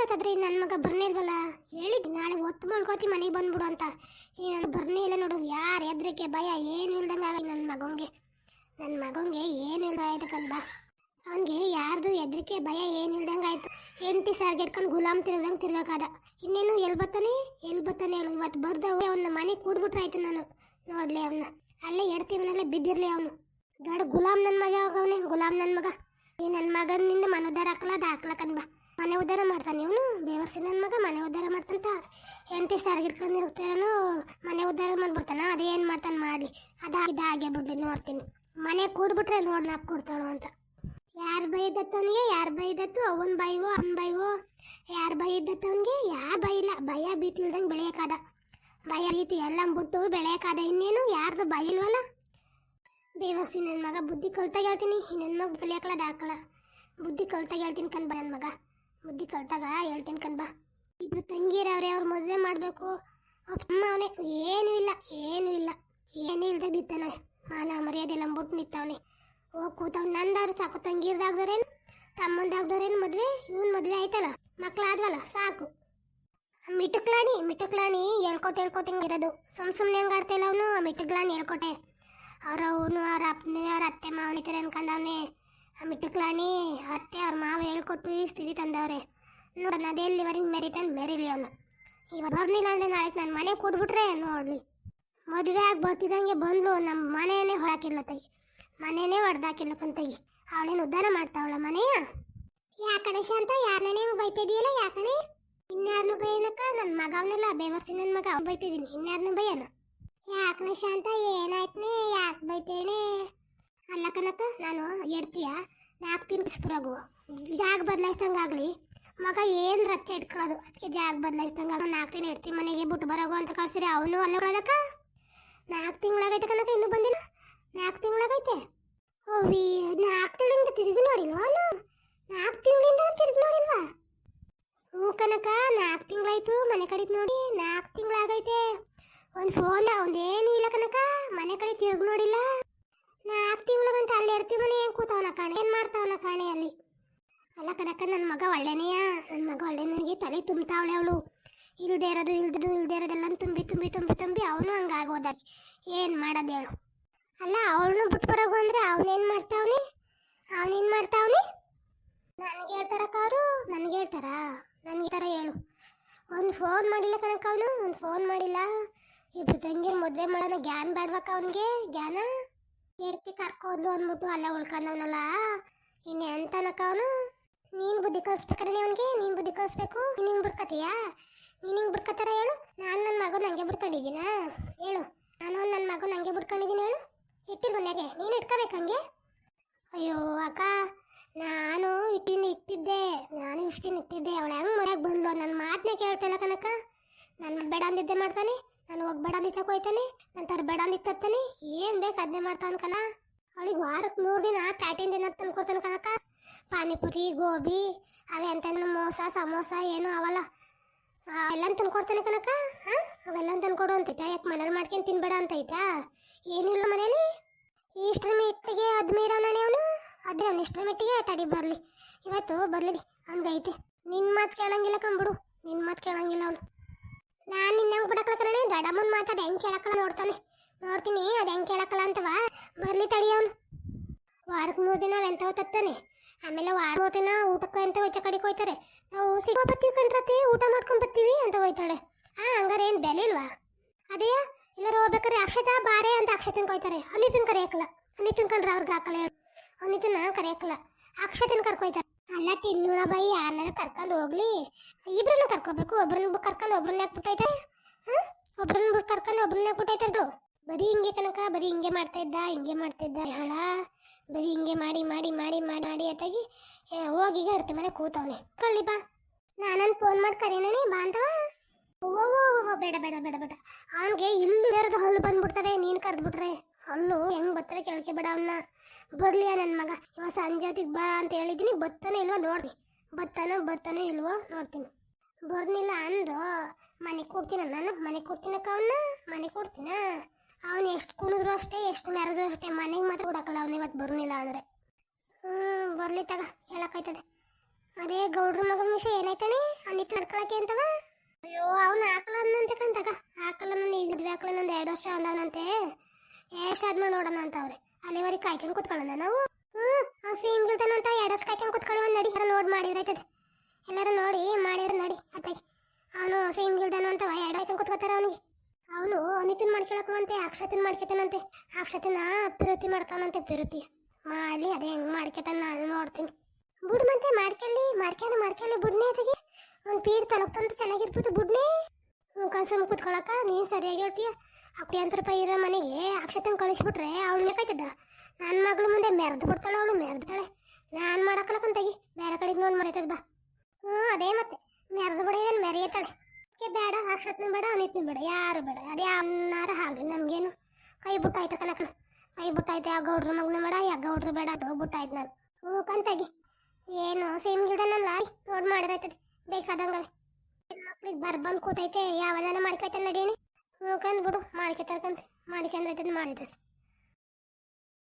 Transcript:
ಎಷ್ಟೊತ್ತಾದ್ರೆ ನನ್ನ ಮಗ ಬರ್ನೇ ಇಲ್ವಲ್ಲ. ಹೇಳಿದ್ ನಾಳೆ ಹೊತ್ತು ಮಾಡ್ಕೋತಿ ಮನೆಗೆ ಬಂದ್ಬಿಡು ಅಂತ. ಈ ನನ್ನ ಬರ್ನೇ ಇಲ್ಲ ನೋಡು. ಯಾರು ಹೆದ್ರಿಕೆ ಭಯ ಏನು ಇಲ್ದಂಗೆ ಆಗ ನನ್ನ ಮಗಂಗೆ ಏನು ಇಲ್ದ ಆಯ್ತಕ್ಕಂತ. ಅವನಿಗೆ ಯಾರ್ದು ಹೆದ್ರಿಕೆ ಭಯ ಏನು ಇಲ್ದಂಗೆ ಆಯ್ತು. ಹೆಂಡತಿ ಸಾರ್ಗೆಟ್ಕೊಂಡು ಗುಲಾಮ್ ತಿರ್ಗಂಗೆ ತಿರ್ಗಕ್ಕಾದ. ಇನ್ನೇನು ಎಲ್ಲಿ ಬರ್ತಾನೆ ಹೇಳು. ಇವತ್ತು ಬರ್ದವ ಅವನ್ನ ಮನೆ ಕೂಡ್ಬಿಟ್ರಾಯ್ತು. ನಾನು ನೋಡ್ಲಿ ಅವನ್ನ ಅಲ್ಲೇ ಎಡ್ತೀವನಲ್ಲೇ ಬಿದ್ದಿರ್ಲಿ. ಅವನು ದೊಡ್ಡ ಗುಲಾಮ್ ನನ್ನ ಮಗ ಅವನೇ, ಗುಲಾಮ್ ನನ್ನ ಮಗ. ಈ ನನ್ನ ಮಗನಿಂದ ಮನೆ ಉದ್ಧಾರ ಹಾಕ್ಲಕ್ಕನ್ ಬಾ. ಮನೆ ಉದ್ಧಾರ ಮಾಡ್ತಾನೆ ಇವನು. ಬೇವರ್ಸಿ ನನ್ನ ಮಗ ಮನೆ ಉದ್ಧಾರ ಮಾಡ್ತಂತ. ಹೆಂಡತಿ ಸಾರ್ಗಿಟ್ಕೊಂಡು ಇರ್ತಾನು, ಮನೆ ಉದ್ಧಾರ ಮಾಡ್ಬಿಡ್ತಾನ. ಅದೇನು ಮಾಡ್ತಾನೆ ಮಾಡಲಿ, ಅದಾಗೆ ಬಿಡ್ಲಿ. ನೋಡ್ತೀನಿ ಮನೆ ಕೂಡ್ಬಿಟ್ರೆ ನೋಡಿ ನಾಪ್ ಕೊಡ್ತಾಳು ಅಂತ. ಯಾರು ಬೈದತ್ತು ಅವನಿಗೆ, ಯಾರು ಬೈದತ್ತು? ಅವನ ಬೈವೋ ಯಾರು ಬೈದತ್ತು ಅವನಿಗೆ? ಯಾರು ಬೈಲ್ಲ. ಭಯ ಭೀತಿ ಇಲ್ದಂಗೆ ಬೆಳೆಯೋಕ್ಕಾದ. ಭಯ ಭೀತಿ ಎಲ್ಲ ಬಿಟ್ಟು ಬೆಳೆಯೋಕ್ಕಾದ. ಇನ್ನೇನು ಯಾರ್ದು ಬೈಲ್ವಲ್ಲ. ಬೇವರ್ಸಿ ನನ್ನ ಮಗ ಬುದ್ಧಿ ಕಲ್ತಾಗ ಹೇಳ್ತೀನಿ. ನನ್ನ ಮಗ ಕಲಿಯಾಕಲ್ಲ ಹಾಕಲ್ಲ. ಬುದ್ಧಿ ಕಲ್ತಾಗ ಹೇಳ್ತೀನಿ ಕಣ್ ಬಾ. ನನ್ನ ಮಗ ಬುದ್ಧಿ ಕಲ್ತಾಗ ಹೇಳ್ತೀನಿ ಕಣ್ ಬಾ. ಇಬ್ರು ತಂಗಿರವ್ರೆ, ಅವ್ರು ಮದುವೆ ಮಾಡಬೇಕು. ಅಮ್ಮ ಅವನೇ ಏನೂ ಇಲ್ಲ ಇಲ್ದಿತ್ತಾನೆ. ಮಾನ ಮರ್ಯಾದೆಲ್ಲ ಬಿಟ್ಟು ನಿಂತವನೆ. ಹೋಗಿ ಕೂತವ್. ನಂದಾದ್ರು ಸಾಕು. ತಂಗಿರ್ದಾಗ್ದವ್ರೇನು, ತಮ್ಮಂದಾಗ್ದವ್ರೇನು ಮದುವೆ. ಇವನ್ ಮದುವೆ ಆಯ್ತಲ್ಲ, ಮಕ್ಳಾದ್ವಲ್ಲ ಸಾಕು. ಮಿಟುಕ್ಲಾಣಿ ಹೇಳ್ಕೊಟ್ಟೆ ಹಿಂಗಿರೋದು. ಸುಮ್ಮನೆ ಹಂಗೆ ಆಡ್ತಾಯಿಲ್ಲ ಅವನು. ಮಿಟುಕ್ಲಾಣಿ ಹೇಳ್ಕೊಟ್ಟೆ. ಅವನು ಅವ್ರ ಅತ್ತೆ ಮಾವನಿತಾರೆ ಅನ್ಕೊಂಡವನೆ. ಮಿಟುಕ್ಲಾಣಿ ಅತ್ತೆ ಅವ್ರ ಮಾವ ಹೇಳ್ಕೊಟ್ಟು ಈ ಸ್ಥಿತಿ ತಂದವ್ರೆ. ನೋಡೋಣ ಅದೆಲ್ಲಿವರೆಗೆ ಮೆರೀಲಿ ಅವನು. ಇವಾಗ ಬರ್ನಿಲ್ಲ ಅಂದರೆ ನಾಳೆ ನನ್ನ ಮನೆ ಕೂಡ್ಬಿಟ್ರೆ ನೋಡಲಿ. ಮದುವೆ ಆಗಿ ಬರ್ತಿದ್ದಂಗೆ ಬಂದ್ಲು. ನಮ್ಮ ಮನೆಯೇ ಹೊಳಕಿಲ್ಲ ತೆಗಿ, ಮನೆಯೇ ಹೊಡೆದಾಕಿಲ್ಲಕ್ಕಂತಗಿ. ಅವಳೇನು ಉದ್ಧಾರ ಮಾಡ್ತಾವಳ ಮನೆಯ? ಯಾಕಣೆ ಶಾಂತ, ಯಾರನೇ ಹೆಂಗೆ ಬೈತಿದೀಯಲ್ಲ? ಯಾಕಣೆ ಇನ್ಯಾರನ್ನು ಬೈಯನಕ್ಕ? ನನ್ನ ಮಗ ಅವನೆಲ್ಲ ಬೇವರ್ಸಿ ನನ್ನ ಮಗ ಅವ್ನು ಬೈತಿದ್ದೀನಿ. ಇನ್ಯಾರನ್ನು ಬೈಯನ? ಯಾಕಣೆ ಶಾಂತ, ಏನಾಯ್ತನೆ? ಯಾಕೆ ಬೈತೇನೆ? ಅಲ್ಲ ಕನಕ, ನಾನು ಎಡ್ತೀಯ 4 ತಿನ್ನಿಸ್ಬಿಡೋಗು. ಜಾಗ ಬದಲಾಯಿಸ್ದಂಗಾಗಲಿ. ಮಗ ಏನು ರಚ್ಚ ಇಟ್ಕೊಳ್ಳೋದು. ಅದಕ್ಕೆ ಜಾಗ ಬದಲಾಯಿಸ್ದಂಗ 4 ದಿನ ಎಡ್ತಿ ಮನೆಗೆ ಬಿಟ್ಟು ಬರೋಗು ಅಂತ ಕಳ್ಸಿರಿ. ಅವನು ಅಲ್ಲ ಕೊಡೋದಕ್ಕ. 4 ತಿಂಗಳಾಗೈತೆ ಕನಕ, ಇನ್ನೂ ಬಂದಿಲ್ಲ. 4 ತಿಂಗಳಾಗೈತೆ. ಓವಿ 4 ತಿಂಗಳಿಂದ ತಿರುಗಿ ನೋಡಿಲ್ವಾ ಅವನು? 4 ತಿಂಗಳಿಂದ ತಿರುಗಿ ನೋಡಿಲ್ವಾ? ಹ್ಞೂ ಕನಕ, 4 ತಿಂಗಳಾಯ್ತು ಮನೆ ಕಡಿಗೆ ನೋಡಿ. 4 ತಿಂಗಳಾಗೈತೆ. ಒಂದು ಫೋನ್ ಒಂದೇನು ಇಲ್ಲ ಕನಕ. ಮನೆ ಕಡೆ ತಿರುಗಿ ನೋಡಿಲ್ಲ. 4 ತಿಂಗಳಿಗಂತ ಅಲ್ಲಿ ಎಡ್ತಿ ಮನೆ ಏನು ಕೂತವನ ಕಾಣೆ, ಏನು ಮಾಡ್ತಾವನ ಕಾಣೆ ಅಲ್ಲಿ. ಅಲ್ಲ ಕನಕ, ನನ್ನ ಮಗ ಒಳ್ಳೆನೆಯಾ? ನನ್ನ ಮಗ ಒಳ್ಳೆನಿಗೆ ತಲೆ ತುಂಬ್ತಾವಳೆ ಅವಳು. ಇಲ್ಲದೆ ಇರೋದೆಲ್ಲ ತುಂಬಿ ಅವನು ಹಂಗಾಗೋದ. ಏನು ಮಾಡೋದು ಹೇಳು? ಅಲ್ಲ ಅವಳನ್ನು ಬಿಟ್ಟು ಬರೋಗು ಅಂದರೆ ಅವನೇನು ಮಾಡ್ತಾವನೆ? ನನಗೆ ಹೇಳ್ತಾರಕ್ಕ ಅವರು? ನನಗೆ ಹೇಳ್ತಾರಾ? ನನಗೆ ಥರ ಹೇಳು. ಒಂದು ಫೋನ್ ಮಾಡಿಲ್ಲ ಕನಕ ಅವನು. ಒಂದು ಫೋನ್ ಮಾಡಿಲ್ಲ. ಇಬ್ರು ತಂಗಿರು ಮದುವೆ ಮಾಡೋಣ ಜ್ಞಾನ ಬೇಡ್ಬೇಕ ಅವನಿಗೆ? ಜ್ಞಾನ ಎಡ್ತಿ ಕರ್ಕೋದ್ಲು ಅಂದ್ಬಿಟ್ಟು ಅಲ್ಲ ಉಳ್ಕೊಂಡವನಲ್ಲ. ಇನ್ನು ಎಂತನಕ ಅವನು? ನೀನು ಬುದ್ಧಿ ಕಲಿಸ್ಬೇಕಣ್ಣ ಅವನಿಗೆ. ನೀನು ಬುದ್ಧಿ ಕಲಿಸ್ಬೇಕು. ನೀನು ಹಿಂಗೆ ಬಿಡ್ಕತೀಯಾ? ನೀನು ಹಿಂಗೆ ಬಿಡ್ಕತ್ತಾರ ಹೇಳು? ನಾನು ನನ್ನ ಮಗು ನನಗೆ ಬಿಡ್ಕೊಂಡಿದ್ದೀನ ಹೇಳು? ನಾನು ನನ್ನ ಮಗು ನನಗೆ ಬಿಡ್ಕೊಂಡಿದ್ದೀನಿ ಹೇಳು? ಇಟ್ಟಿಲ್ಲ ಮನೆಗೆ, ನೀನು ಇಟ್ಕೋಬೇಕು ಹಂಗೆ. ಅಯ್ಯೋ ಅಕ್ಕ, ನಾನು ಇಟ್ಟಿದ್ದೆ. ಅವಳು ಹೆಂಗೆ ಮನೆಗೆ ಬಂದ್ಲು? ನನ್ನ ಮಾತನ್ನೇ ಕೇಳ್ತಾಯಿಲ್ಲ ಕನಕ. ನನ್ನ ಬೇಡ ಅಂದಿದ್ದೆ ಮಾಡ್ತಾನೆ. ನಾನು ಹೋಗಿ ಬೇಡ ಅಂದಿದ್ದಕ್ಕೆ ಹೋಯ್ತಾನೆ. ನನ್ನ ಥರ ಬೇಡ ಅಂದಿದ್ದು ತರ್ತಾನೆ. ಏನು ಬೇಕು ಅದನ್ನೇ ಮಾಡ್ತಾನೆ ಕಣ. ಅವಳಿಗೆ ವಾರಕ್ಕೆ 3 ದಿನ ಪ್ಯಾಟಿನ ದಿನ ತಂದ್ಕೊಡ್ತಾನೆ ಕನಕ. ಪಾನಿಪುರಿ, ಗೋಬಿ, ಅವೇ ಅಂತ ಮೋಸ ಸಮೋಸ ಏನು ಅವಲ್ಲ ಅವೆಲ್ಲ ತಂದ್ಕೊಡ್ತಾನೆ ಕನಕ. ಅವೆಲ್ಲ ತಂದ್ಕೊಡು ಅಂತೈತಾ? ಯಾಕೆ ಮನೇಲಿ ಮಾಡ್ಕೊಂಡು ತಿನ್ಬೇಡ ಅಂತೈತಾ? ಏನಿಲ್ಲ ಮನೇಲಿ. ಇಷ್ಟರ ಮಿಟ್ಟಿಗೆ ಅದ್ಮೀರವನೇ ಅವನು. ಅದೇ ಅವನು ಇಷ್ಟರ ಮಿಟ್ಟಿಗೆ ತಡಿ ಬರಲಿ. ಇವತ್ತು ಬರಲಿ ಹಂಗೈತೆ. ನಿನ್ನ ಮಾತು ಕೇಳಂಗಿಲ್ಲ ಕಂಬಿಡು. ನಿನ್ನ ಮಾತು ಕೇಳಂಗಿಲ್ಲ ಅವನು. ನಾನು ನಿನ್ನಂಗೆ ಬಿಡಕ್ಕಲ್ಲ. ದೊಡ್ಡಮ್ಮನ ಮಾತು ಅದು ಹೆಂಗೆ ಕೇಳಕ್ಕಲ್ಲ ನೋಡ್ತೀನಿ ಅದು ಹೆಂಗೆ ಕೇಳಕ್ಕಲ್ಲ ಅಂತವ. ಬರಲಿ ತಡಿ ಅವನು. ವಾರಕ್ಕೆ 3 ದಿನ ಎಂತವ ತತ್ತಾನೆ. ಆಮೇಲೆ ವಾರ 3 ದಿನ ಊಟಕ್ಕೆ ಅಂತ ಹೊಚ್ಚ ಕಡೆಗೆ ಹೋಯ್ತಾರೆ. ನಾವು ಸಿಗೋ ಬರ್ತೀವಿ ಕಣ್ರತಿ, ಊಟ ಮಾಡ್ಕೊಂಡು ಬರ್ತೀವಿ ಅಂತ ಹೋಯ್ತಾಳೆ. ಹಂಗಾರೆ ಏನು ಬೆಲೆ ಇಲ್ವಾ? ಅದೇ ಎಲ್ಲರೂ ಹೋಗ್ಬೇಕಾರೆ ಅಕ್ಷತಾ ಬಾರೆ ಅಂತ ಅಕ್ಷತನ ಕೊಯ್ತಾರೆ. ಅನಿತನ ಕರೆಯಕ್ಕಲ್ಲ. ಅನಿತನ ಕಂಡ್ರೆ ಅವ್ರಿಗೆ ಹಾಕಲ್ಲ ಹೇಳು. ಅನಿತನ ಕರೆಯಕ್ಕಲ್ಲ, ಅಕ್ಷತನ ಕರ್ಕೊಯ್ತಾರೆ. ಅಲ್ಲ ತಿನ್ನೋಣ ಬೈ, ಯಾರನ್ನ ಕರ್ಕೊಂಡು ಹೋಗ್ಲಿ. ಇಬ್ರನ್ನ ಕರ್ಕೋಬೇಕು. ಒಬ್ರನ್ನ ಕರ್ಕೊಂಡು ಒಬ್ರನ್ನ ಹಾಕ್ಬಿಟ್ಟೈತಾರೆ. ಒಬ್ರನ್ನ ಬಿಟ್ಟು ಕರ್ಕೊಂಡು ಒಬ್ರನ್ನ ಹಾಕ್ಬಿಟ್ಟೈತಾರು. ಬರೀ ಹಿಂಗೆ ಕನಕ, ಬರೀ ಹಿಂಗೆ ಮಾಡ್ತಾ ಇದ್ದ ಹೇಳ. ಬರೀ ಹಿಂಗೆ ಮಾಡಿ ಅತ್ತಾಗಿ ಹೋಗಿ ಅಡ್ತ ಮನೆ ಕೂತವನೆ. ಕಳ್ಳಿ ಬಾ, ನಾನನ್ನು ಫೋನ್ ಮಾಡಿ ಕರೀನೇ ಬಾ ಅಂತವ. ಬೇಡ ಅವನಿಗೆ ಇಲ್ಲದ ಹಲ್ಲು ಬಂದ್ಬಿಡ್ತವೆ. ನೀನು ಕರೆದ್ಬಿಟ್ರೆ ಹಲ್ಲು ಹೆಂಗೆ ಬರ್ತವೆ ಕೇಳ್ಕೆ ಬೇಡ. ಅವನ್ನ ಬರ್ಲಿಯ ನನ್ನ ಮಗ. ಇವಾಗ ಸಂಜೆ ಹೊತ್ತಿಗೆ ಬಾ ಅಂತ ಹೇಳಿದ್ದೀನಿ. ಬತ್ತಾನೋ ಇಲ್ವೋ ನೋಡಿ. ಬತ್ತಾನೋ ಇಲ್ವೋ ನೋಡ್ತೀನಿ. ಬರ್ನಿಲ್ಲ ಅಂದು ಮನೆ ಕೊಡ್ತೀನ. ನಾನು ಮನೆ ಕೊಡ್ತೀನಕ್ಕ. ಅವನ್ನ ಮನೆ ಕೊಡ್ತೀನ. ಅವನು ಎಷ್ಟು ಕುಣಿದ್ರು ಅಷ್ಟೇ, ಎಷ್ಟು ಮೆರೆದ್ರು ಅಷ್ಟೇ. ಮನೆಗೆ ಮಾತ್ರ ಕೊಡಕ್ಕಲ್ಲ ಅವನು ಇವತ್ತು ಬರ್ನಿಲ್ಲ ಅಂದರೆ. ಬರಲಿ ತಗ, ಹೇಳಕ್ಕಾಯ್ತದೆ. ಅದೇ ಗೌಡ್ರ ಮಗನ ವಿಷಯ ಏನಾಯ್ತಾನೆ ಅನಿತ್ ನಡ್ಕೊಳಕ್ಕೆ ಅಂತವ. ಅಯ್ಯೋ ಅವನು ಹಾಕಲ್ಲ ಅನ್ನಂತೆ ಕಂತಾಗ ಹಾಕಲ್ಲ. ನಾನು ಈಗ ಮದ್ವೆ ಹಾಕಲ್ಲ ನಂದು 2 ವರ್ಷ ಅಂದವನಂತೆ. ಎಷ್ಟು ಆದ್ಮೇಲೆ ನೋಡೋಣ ಅಂತವ್ರೆ. ಅಲ್ಲಿವರೆಗೆ ಕಾಯ್ಕೊಂಡು ಕುತ್ಕೊಳ್ಳೋಣ ನಾವು. ಅವ್ನು ಸೀಮ್ ಗಿಲ್ತಾನಂತ 2 ವರ್ಷ ಕಾಯ್ಕೊಂಡು ಕುತ್ಕೊಳ್ಳಿ. ಒಂದು ನಡಿ ಯಾರು ನೋಡಿ ಮಾಡಿದ್ರೈತದೆ. ಎಲ್ಲರೂ ನೋಡಿ ಮಾಡಿದ್ರೆ ನಡಿ ಅತ್ತಾಗಿ. ಅವನು ಸೀಮ್ ಗಿಲ್ದಾನು ಅಂತವ 2 ಹಾಕೊಂಡು ಕುತ್ಕೋತಾರ ಅವನಿಗೆ. ಅವನು ಅನಿತನ್ ಮಾಡ್ಕೊಳಕಂತೆ ಅಕ್ಷತನ್ ಮಾಡ್ಕೊತಾನಂತೆ. ಅಕ್ಷತನ ಪಿರುತಿ ಮಾಡ್ತಾನಂತೆ. ಪಿರುತಿ ಮಾಡಲಿ ಅದೇ ಹೆಂಗ್ ಮಾಡ್ಕೊತಾನ ನಾನು ನೋಡ್ತೀನಿ. ಬುಡ್ ಮತ್ತೆ ಮಾಡ್ಕೊಳ್ಳಿ ಬುಡ್ನೇ ಅತ್ತಿಗೆ. ಒಂದು ಪೀಡ್ ತಲುಪ್ತಂತ ಚೆನ್ನಾಗಿರ್ಬೋದು ಬುಡ್ನೇ. ಕನ್ಸುಮ್ ಕುತ್ಕೊಳಕ ನೀನು ಸರಿಯಾಗಿ ಹೇಳ್ತೀಯ. 60 ರೂಪಾಯಿ ಇರೋ ಮನೆಗೆ ಅಕ್ಷತನ ಕಳಿಸ್ಬಿಟ್ರೆ ಅವಳನ್ನೇ ಕಾಯ್ತದ. ನನ್ನ ಮಗಳ ಮುಂದೆ ಮೆರೆದು ಬಿಡ್ತಾಳೆ ಅವಳು. ಮೆರೆದಾಳೆ. ನಾನು ಮಾಡಕ್ಕಲಕ್ಕಂತಾಗಿ ಬೇರೆ ಕಡೆಗೆ ನೋಡಿ ಮರೆತದ ಬಾ. ಅದೇ ಮತ್ತೆ ಮೆರೆದು ಬಿಡ ಮೆರೆಯತ್ತಾಳೆ. ಬೇಡ ಅಕ್ಷತನ ಬೇಡ ಅನಿತ್ನ ಬೇಡ ಯಾರು ಬೇಡ. ಅದೇ ಅನ್ನಾರ ಹಾಗೆ ನಮಗೇನು ಕೈ ಬಿಟ್ಟಾಯ್ತು ಕನಕ. ಕೈ ಬಿಟ್ಟಾಯ್ತು. ಯಾವ ಗೌಡ್ರ ಮಗನ ಬೇಡ ಯಾವ ಗೌಡ್ರು ಬೇಡ ಬಿಟ್ಟಾಯ್ತು ನಾನು. ಕಂತಾಗಿ ಏನು ಸೇಮ್ ಗಿಡನಲ್ಲ ನೋಡಿ ಮಾಡಿರೈತದೆ ಬೇಕಾದಂಗವೆ. ಮಕ್ಳಿಗೆ ಬರ್ಬಂದು ಕೂತೈತೆ ಯಾವನ್ನ ಮಾಡ್ಕೊಯ್ತಾನೆ ನಡೀನಿ. ಕಂದ್ಬಿಡು ಮಾಡ್ಕೊತಾರ್ಕಂತ ಮಾಡ್ಕೊಂಡ್ರೈತದ ಮಾಡಿದ.